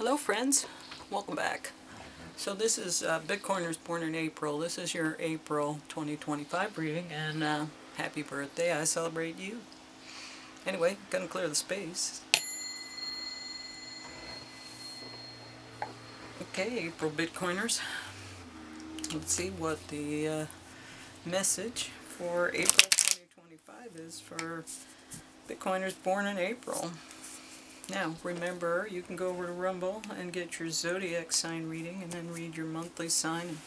Hello friends, welcome back. So this is Bitcoiners Born in April. This is your April 2025 reading, and happy birthday, I celebrate you. Anyway, gonna clear the space. Okay, April Bitcoiners. Let's see what the message for April 2025 is for Bitcoiners born in April. Now, remember, you can go over to Rumble and get your zodiac sign reading and then read your monthly sign and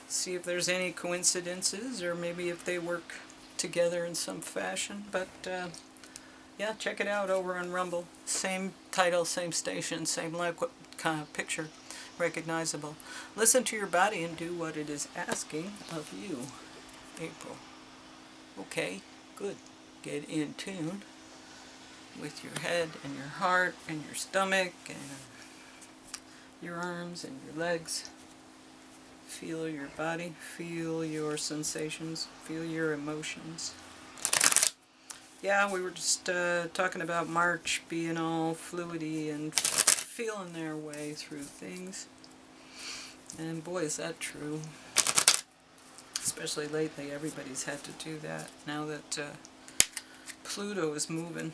see if there's any coincidences or maybe if they work together in some fashion. But yeah, check it out over on Rumble. Same title, same station, same kind of picture, recognizable. Listen to your body and do what it is asking of you. April. Okay, good. Get in tune with your head and your heart and your stomach and your arms and your legs. Feel your body, feel your sensations, feel your emotions. Yeah, we were just talking about March being all fluidy and feeling their way through things. And boy, is that true. Especially lately, everybody's had to do that. Now that Pluto is moving,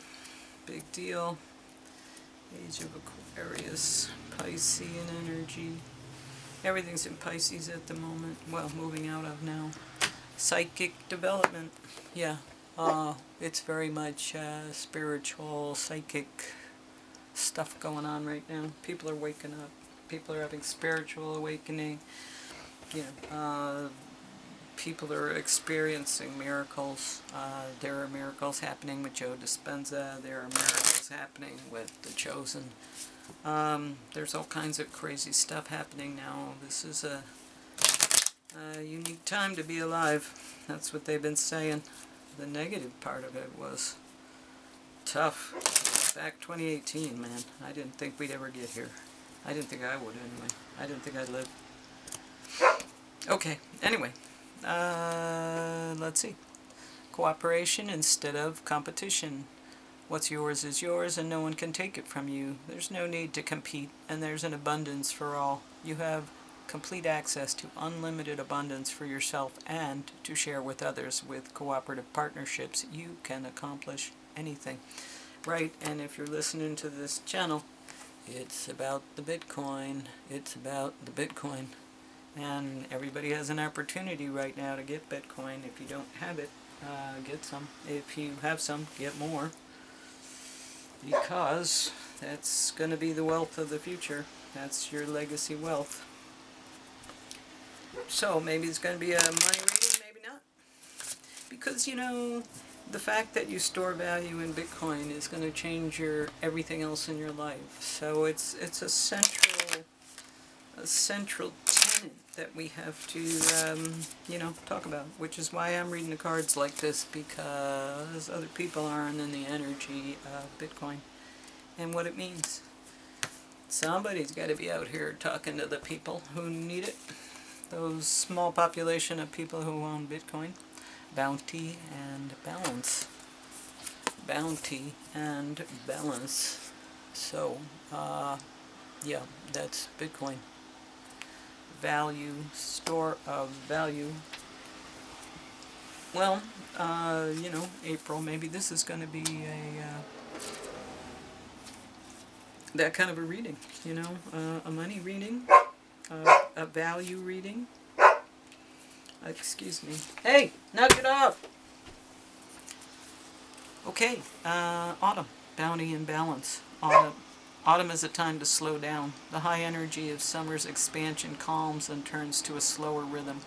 big deal. Age of Aquarius, Piscean energy. Everything's in Pisces at the moment. Well, moving out of now. Psychic development. Yeah. It's very much spiritual, psychic stuff going on right now. People are waking up. People are having spiritual awakening. People are experiencing miracles. There are miracles happening with Joe Dispenza. There are miracles happening with The Chosen. There's all kinds of crazy stuff happening now. This is a unique time to be alive. That's what they've been saying. The negative part of it was tough. Back 2018, man. I didn't think we'd ever get here. I didn't think I would anyway. I didn't think I'd live. Okay, anyway. Let's see. Cooperation instead of competition. What's yours is yours and no one can take it from you. There's no need to compete, and there's an abundance for all. You have complete access to unlimited abundance for yourself and to share with others. With cooperative partnerships, you can accomplish anything. Right, and if you're listening to this channel, it's about the Bitcoin. It's about the Bitcoin. And everybody has an opportunity right now to get Bitcoin. If you don't have it, get some. If you have some, get more. Because that's going to be the wealth of the future. That's your legacy wealth. So maybe it's going to be a money reading, maybe not. Because, the fact that you store value in Bitcoin is going to change everything else in your life. So it's a central tenet that we have to, talk about. Which is why I'm reading the cards like this, because other people aren't in the energy of Bitcoin and what it means. Somebody's got to be out here talking to the people who need it. Those small population of people who own Bitcoin. Bounty and balance. Bounty and balance. So, yeah, that's Bitcoin. Value, store of value. Well, April, maybe this is going to be that kind of a reading, a money reading, a value reading. Excuse me. Hey, knock it off! Okay, autumn, bounty and balance. Autumn is a time to slow down. The high energy of summer's expansion calms and turns to a slower rhythm.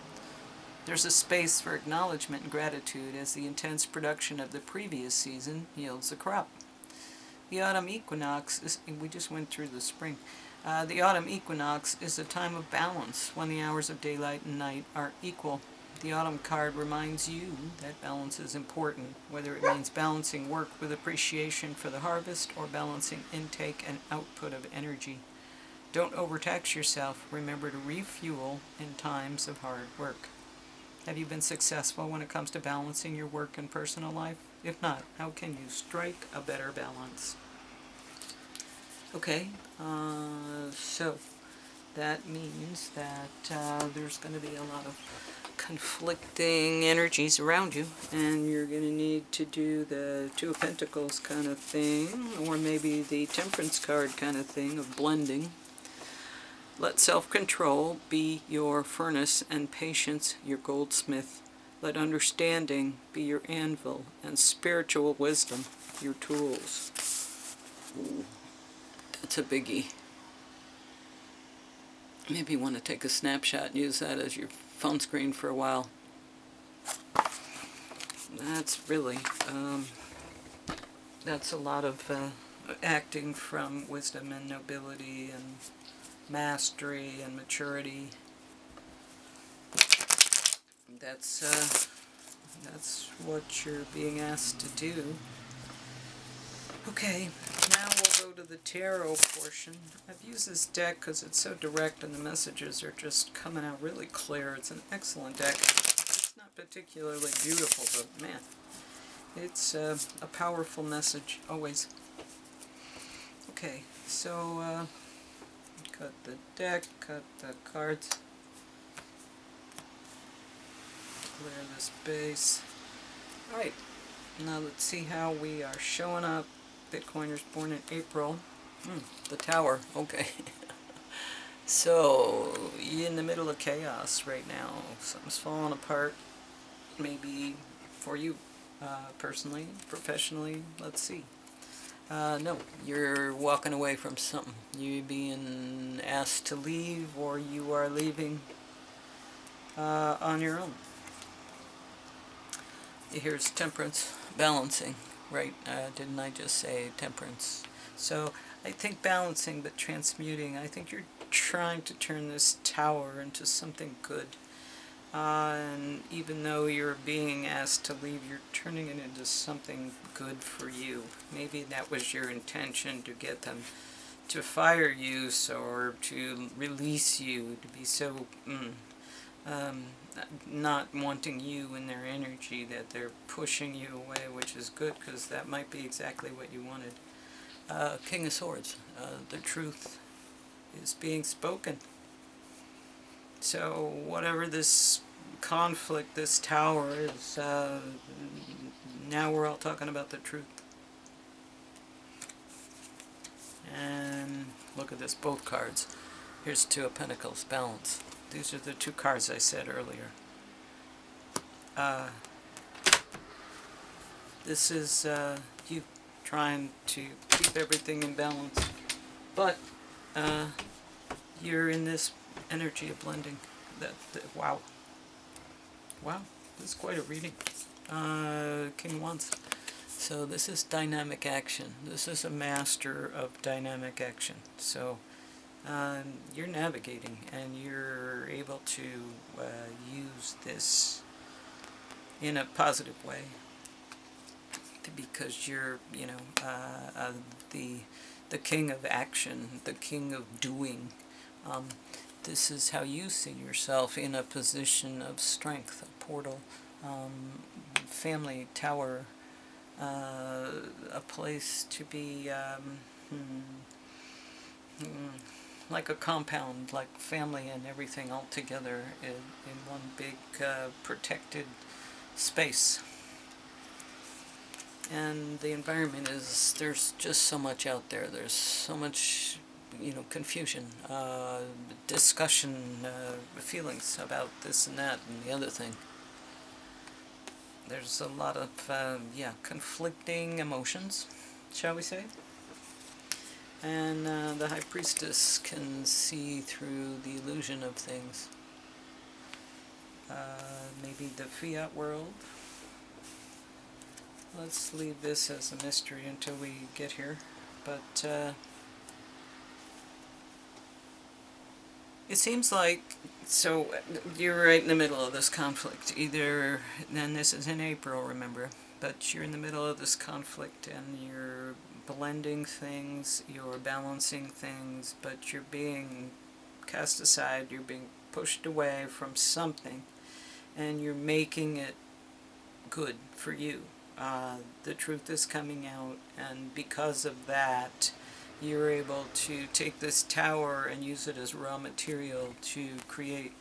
There's a space for acknowledgement and gratitude as the intense production of the previous season yields a crop. The autumn equinox we just went through the spring. The autumn equinox is a time of balance when the hours of daylight and night are equal. The autumn card reminds you that balance is important, whether it means balancing work with appreciation for the harvest or balancing intake and output of energy. Don't overtax yourself. Remember to refuel in times of hard work. Have you been successful when it comes to balancing your work and personal life? If not, how can you strike a better balance? Okay, so that means that there's going to be a lot of conflicting energies around you, and you're going to need to do the Two of Pentacles kind of thing, or maybe the Temperance card kind of thing of blending. Let self-control be your furnace and patience your goldsmith. Let understanding be your anvil and spiritual wisdom your tools. Ooh, that's a biggie. Maybe you want to take a snapshot and use that as your phone screen for a while. That's really, that's a lot of acting from wisdom and nobility and mastery and maturity. That's what you're being asked to do. Okay, now we'll go to the tarot portion. I've used this deck because it's so direct and the messages are just coming out really clear. It's an excellent deck. It's not particularly beautiful, but man, it's a powerful message, always. Okay, so cut the deck, cut the cards, clear this base. Alright, now let's see how we are showing up. Bitcoiners born in April. The Tower, okay. So, you're in the middle of chaos right now. Something's falling apart. Maybe for you personally, professionally, let's see. No, you're walking away from something. You're being asked to leave, or you are leaving on your own. Here's Temperance, balancing, right? Didn't I just say temperance? So I think balancing but transmuting. I think you're trying to turn this tower into something good. And even though you're being asked to leave, you're turning it into something good for you. Maybe that was your intention, to get them to fire you, or to release you, to be so not wanting you in their energy, that they're pushing you away, which is good, because that might be exactly what you wanted. King of Swords, the truth is being spoken. So whatever this conflict, this tower is, now we're all talking about the truth. And look at this, both cards. Here's Two of Pentacles, balance. These are the two cards I said earlier. This is you trying to keep everything in balance, but you're in this energy of blending. Wow, this is quite a reading. King of Wands. So this is dynamic action. This is a master of dynamic action. So you're navigating, and you're able to use this in a positive way, because you're, the king of action, the king of doing. This is how you see yourself, in a position of strength, a portal, family, tower, a place to be, like a compound, like family and everything all together in one big protected space. And the environment is, there's just so much out there. There's so much, confusion, discussion, feelings about this and that and the other thing. There's a lot of, conflicting emotions, shall we say. And the High Priestess can see through the illusion of things. Maybe the fiat world. Let's leave this as a mystery until we get here. But it seems like, so you're right in the middle of this conflict. Either, and this is in April, remember, but you're in the middle of this conflict, and you're blending things, you're balancing things, but you're being cast aside, you're being pushed away from something, and you're making it good for you. The truth is coming out, and because of that, you're able to take this tower and use it as raw material to create.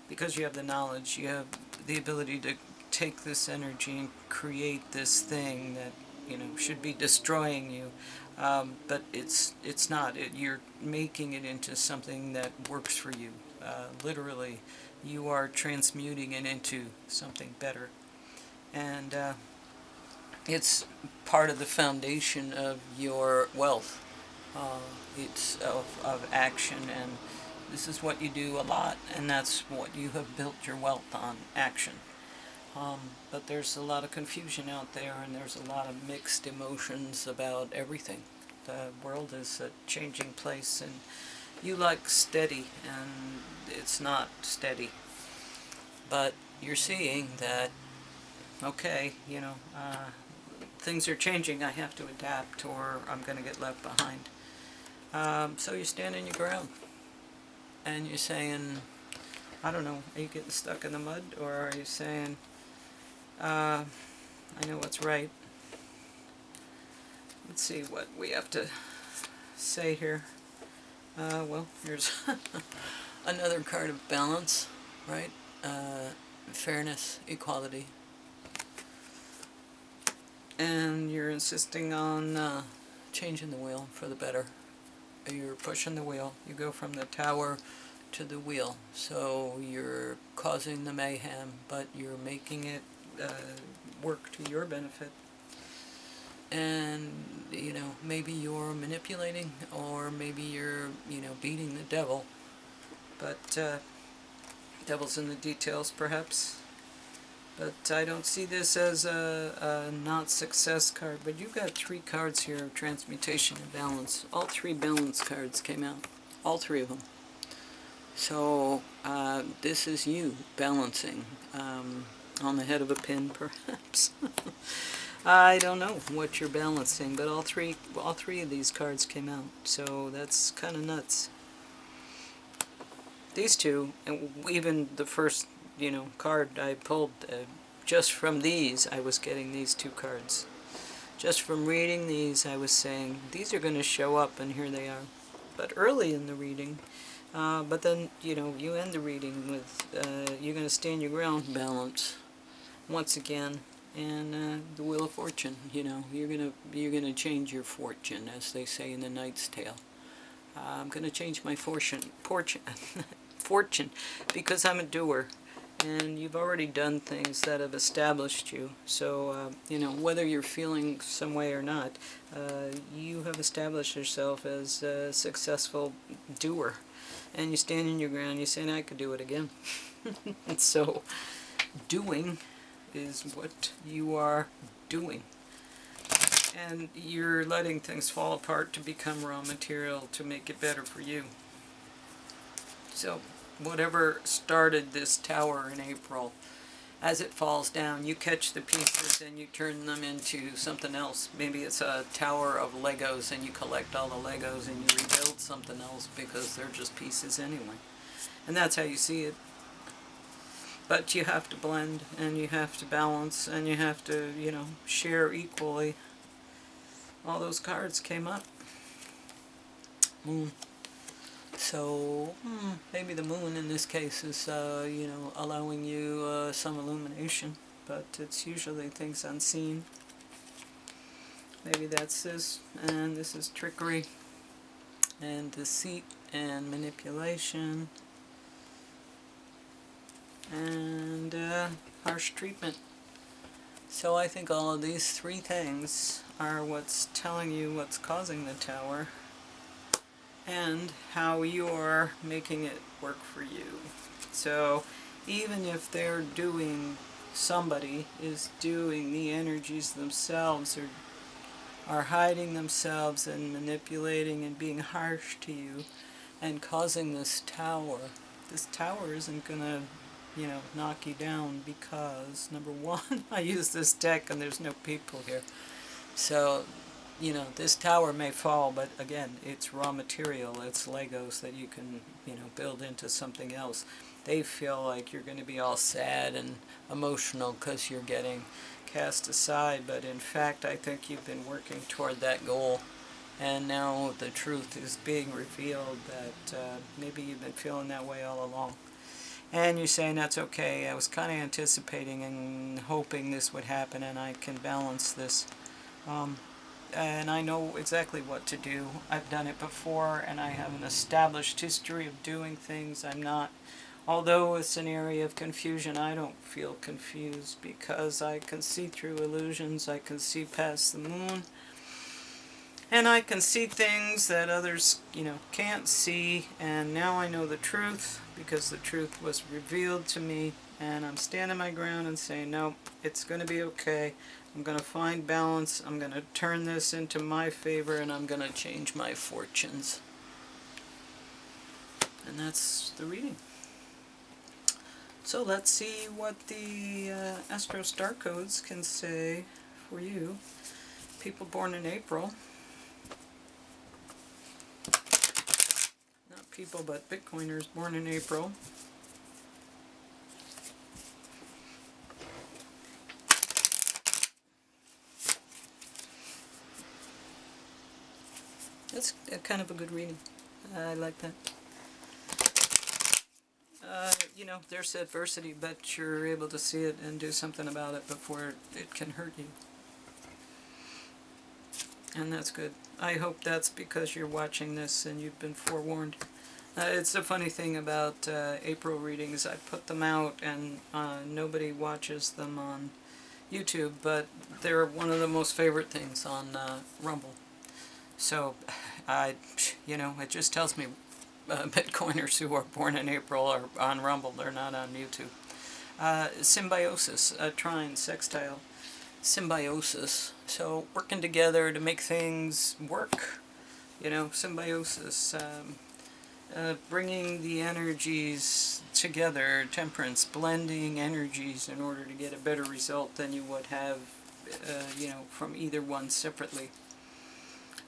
Because you have the knowledge, you have the ability to take this energy and create this thing that, you know, should be destroying you. But it's not. You're making it into something that works for you. Literally, you are transmuting it into something better. And it's part of the foundation of your wealth. It's of action, and this is what you do a lot, and that's what you have built your wealth on, action. But there's a lot of confusion out there, and there's a lot of mixed emotions about everything. The world is a changing place, and you like steady, and it's not steady. But you're seeing that, okay, you know, things are changing, I have to adapt, or I'm going to get left behind. So you're standing your ground, and you're saying, I don't know, are you getting stuck in the mud, or are you saying, I know what's right? Let's see what we have to say here. Well, here's another card of balance, right? Fairness, equality. And you're insisting on changing the wheel for the better. You're pushing the wheel. You go from the tower to the wheel. So you're causing the mayhem, but you're making it work to your benefit. And, you know, maybe you're manipulating, or maybe you're, you know, beating the devil. But devil's in the details, perhaps. But I don't see this as a not success card. But you've got 3 cards here of transmutation and balance. All 3 balance cards came out. All 3 of them. So this is you balancing on the head of a pin, perhaps. I don't know what you're balancing, but all three of these cards came out. So that's kind of nuts. These 2, and even the first, you know, card I pulled, just from these, I was getting these 2 cards. Just from reading these, I was saying, these are going to show up, and here they are. But early in the reading, but then, you know, you end the reading with, you're going to stand your ground, balance, once again, and the Wheel of Fortune, you know, you're gonna change your fortune, as they say in The Knight's Tale. I'm going to change my fortune, because I'm a doer, and you've already done things that have established you. So, you know, whether you're feeling some way or not, you have established yourself as a successful doer, and you stand in your ground, you say, I could do it again. So, doing is what you are doing. And you're letting things fall apart to become raw material to make it better for you. So whatever started this tower in April, as it falls down, you catch the pieces and you turn them into something else. Maybe it's a tower of Legos and you collect all the Legos and you rebuild something else because they're just pieces anyway. And that's how you see it. But you have to blend, and you have to balance, and you have to, you know, share equally. All those cards came up. Moon. So, maybe the moon in this case is, you know, allowing you some illumination, but it's usually things unseen. Maybe that's this, and this is trickery, and deceit, and manipulation, and harsh treatment. So I think all of these 3 things are what's telling you what's causing the tower, and how you're making it work for you. So even if they're doing, somebody is doing, the energies themselves are hiding themselves and manipulating and being harsh to you and causing this tower isn't gonna, you know, knock you down, because number 1, I use this deck and there's no people here. So, you know, this tower may fall, but again, it's raw material. It's Legos that you can, you know, build into something else. They feel like you're going to be all sad and emotional because you're getting cast aside, but in fact, I think you've been working toward that goal, And now the truth is being revealed that maybe you've been feeling that way all along. And you're saying that's okay. I was kind of anticipating and hoping this would happen, and I can balance this. And I know exactly what to do. I've done it before, and I have an established history of doing things. I'm not, although it's an area of confusion, I don't feel confused because I can see through illusions. I can see past the moon. And I can see things that others, can't see. And now I know the truth because the truth was revealed to me. And I'm standing my ground and saying, no, it's going to be okay. I'm going to find balance. I'm going to turn this into my favor, and I'm going to change my fortunes. And that's the reading. So let's see what the Astro Star Codes can say for you. People born in April. Not people, but Bitcoiners born in April. That's kind of a good reading. I like that. There's adversity, but you're able to see it and do something about it before it can hurt you. And that's good. I hope that's because you're watching this and you've been forewarned. It's a funny thing about April readings. I put them out and nobody watches them on YouTube, but they're one of the most favorite things on Rumble. So, it just tells me Bitcoiners who are born in April are on Rumble. They're not on YouTube. Symbiosis, trine, sextile, symbiosis. So working together to make things work. Symbiosis. Bringing the energies together, temperance, blending energies in order to get a better result than you would have, from either one separately.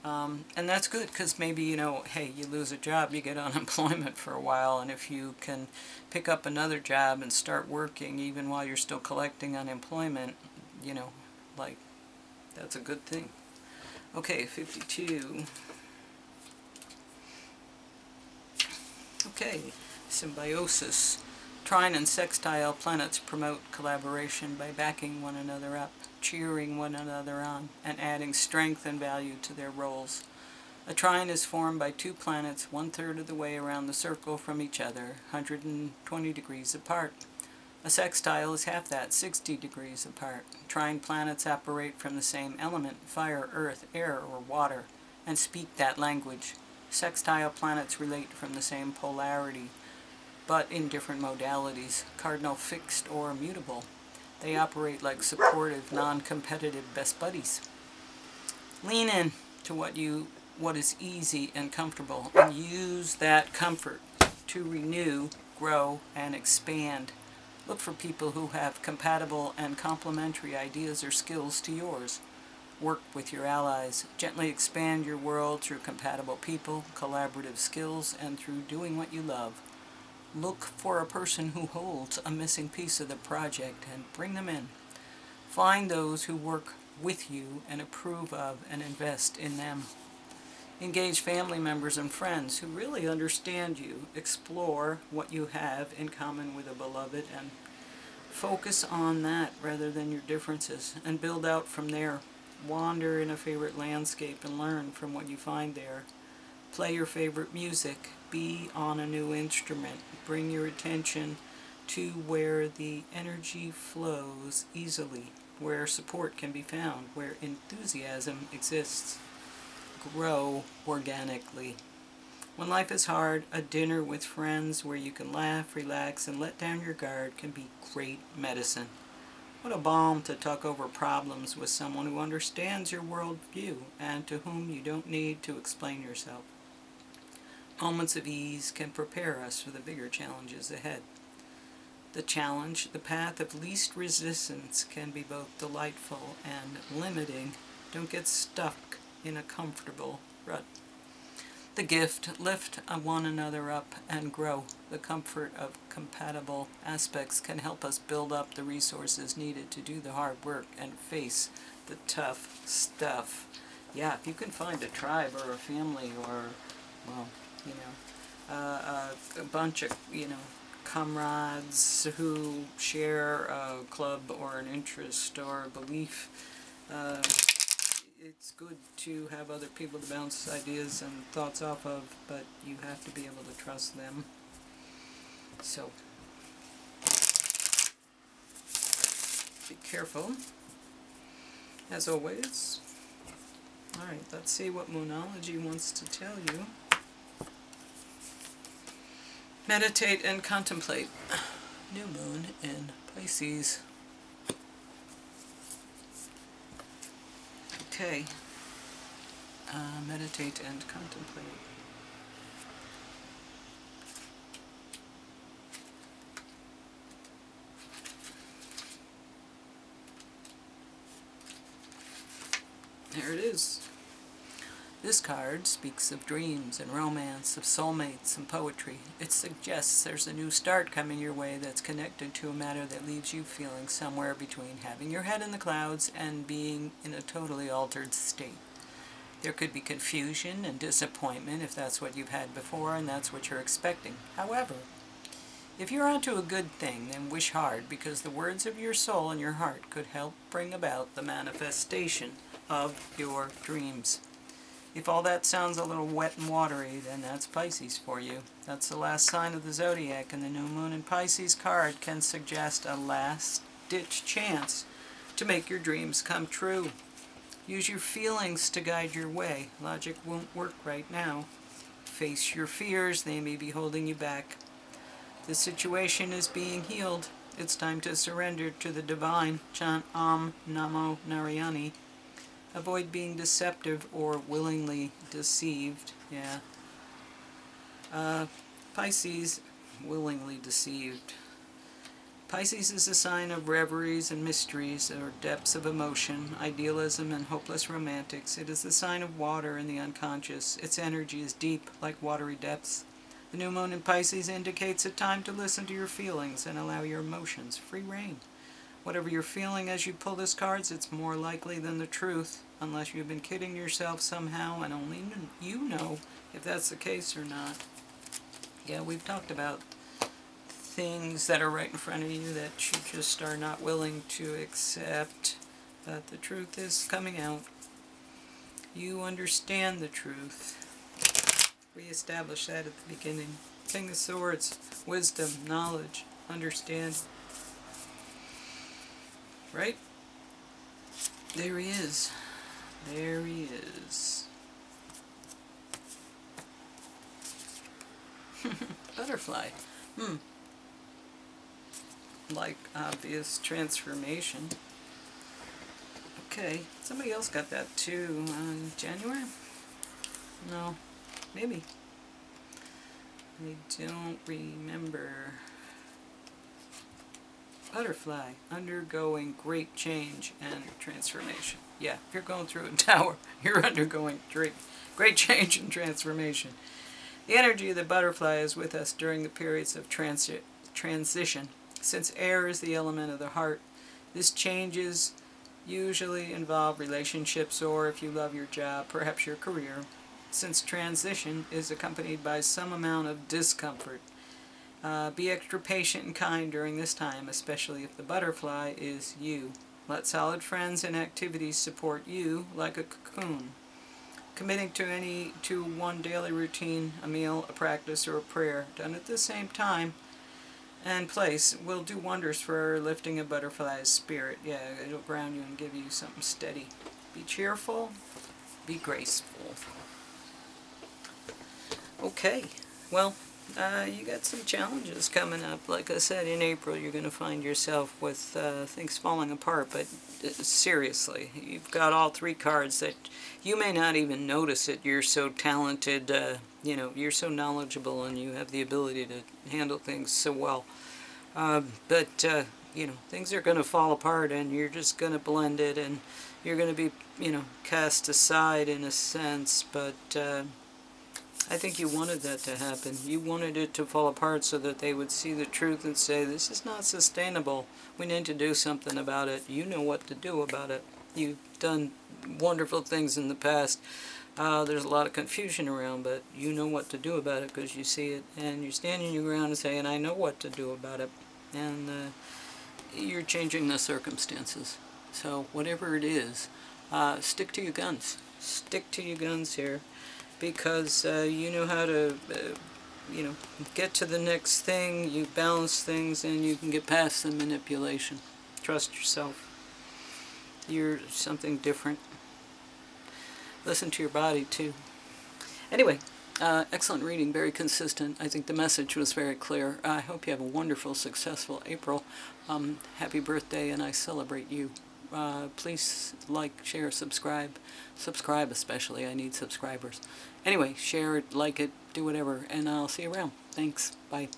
And that's good because maybe, hey, you lose a job, you get unemployment for a while, and if you can pick up another job and start working even while you're still collecting unemployment, that's a good thing. Okay, 52. Okay, symbiosis. Trine and sextile planets promote collaboration by backing one another up, cheering one another on, and adding strength and value to their roles. A trine is formed by two planets 1/3 of the way around the circle from each other, 120 degrees apart. A sextile is half that, 60 degrees apart. Trine planets operate from the same element, fire, earth, air, or water, and speak that language. Sextile planets relate from the same polarity, but in different modalities, cardinal, fixed, or mutable. They operate like supportive, non-competitive best buddies. Lean in to what is easy and comfortable, and use that comfort to renew, grow, and expand. Look for people who have compatible and complementary ideas or skills to yours. Work with your allies. Gently expand your world through compatible people, collaborative skills, and through doing what you love. Look for a person who holds a missing piece of the project and bring them in. Find those who work with you and approve of and invest in them. Engage family members and friends who really understand you. Explore what you have in common with a beloved and focus on that rather than your differences and build out from there. Wander in a favorite landscape and learn from what you find there. Play your favorite music. Be on a new instrument. Bring your attention to where the energy flows easily, where support can be found, where enthusiasm exists. Grow organically. When life is hard, a dinner with friends where you can laugh, relax, and let down your guard can be great medicine. What a balm to talk over problems with someone who understands your worldview and to whom you don't need to explain yourself. Moments of ease can prepare us for the bigger challenges ahead. The challenge, the path of least resistance, can be both delightful and limiting. Don't get stuck in a comfortable rut. The gift, lift one another up and grow. The comfort of compatible aspects can help us build up the resources needed to do the hard work and face the tough stuff. yeah, if you can find a tribe or a family or, well, you know, a bunch of, you know, comrades who share a club or an interest or a belief, uh, it's good to have other people to bounce ideas and thoughts off of, but you have to be able to trust them. So, be careful, as always. Alright, let's see what Moonology wants to tell you. Meditate and contemplate. New moon in Pisces. Okay. Meditate and contemplate. There it is. This card speaks of dreams and romance, of soulmates and poetry. It suggests there's a new start coming your way that's connected to a matter that leaves you feeling somewhere between having your head in the clouds and being in a totally altered state. There could be confusion and disappointment if that's what you've had before and that's what you're expecting. However, if you're onto a good thing, then wish hard, because the words of your soul and your heart could help bring about the manifestation of your dreams. If all that sounds a little wet and watery, then that's Pisces for you. That's the last sign of the zodiac, and the new moon in Pisces card can suggest a last-ditch chance to make your dreams come true. Use your feelings to guide your way. Logic won't work right now. Face your fears, they may be holding you back. The situation is being healed. It's time to surrender to the divine. Chant Om Namo Narayani. Avoid being deceptive or willingly deceived. Yeah. Pisces, willingly deceived. Pisces is a sign of reveries and mysteries, or depths of emotion, idealism, and hopeless romantics. It is the sign of water in the unconscious. Its energy is deep, like watery depths. The new moon in Pisces indicates a time to listen to your feelings and allow your emotions free rein. Whatever you're feeling as you pull this card, it's more likely than the truth, unless you've been kidding yourself somehow, and only you know if that's the case or not. Yeah, we've talked about things that are right in front of you that you just are not willing to accept, but the truth is coming out. You understand the truth. We established that at the beginning. King of Swords, wisdom, knowledge, understand. Right? There he is. There he is. Butterfly. Like obvious transformation. Okay, somebody else got that too. January? No, maybe. I don't remember. Butterfly, undergoing great change and transformation. Yeah, if you're going through a tower, you're undergoing great change and transformation. The energy of the butterfly is with us during the periods of transition. Since air is the element of the heart, this changes usually involve relationships, or if you love your job, perhaps your career, since transition is accompanied by some amount of discomfort. Be extra patient and kind during this time, especially if the butterfly is you. Let solid friends and activities support you like a cocoon. Committing to one daily routine, a meal, a practice, or a prayer done at the same time and place will do wonders for lifting a butterfly's spirit. Yeah, it'll ground you and give you something steady. Be cheerful, be graceful. Okay, well, you got some challenges coming up. Like I said, in April you're going to find yourself with things falling apart, but seriously, you've got all three cards that you may not even notice it. You're so talented, you're so knowledgeable, and you have the ability to handle things so well. But things are going to fall apart, and you're just going to blend it, and you're going to be, cast aside in a sense, but I think you wanted that to happen. You wanted it to fall apart so that they would see the truth and say, this is not sustainable. We need to do something about it. You know what to do about it. You've done wonderful things in the past. There's a lot of confusion around, but you know what to do about it because you see it, and you're standing your ground and saying, I know what to do about it, and you're changing the circumstances. So whatever it is, stick to your guns. Stick to your guns here, because you know how to get to the next thing, you balance things, and you can get past the manipulation. Trust yourself. You're something different. Listen to your body, too. Anyway, excellent reading, very consistent. I think the message was very clear. I hope you have a wonderful, successful April. Happy birthday, and I celebrate you. Please like, share, subscribe. Subscribe especially, I need subscribers. Anyway, share it, like it, do whatever, and I'll see you around. Thanks, bye.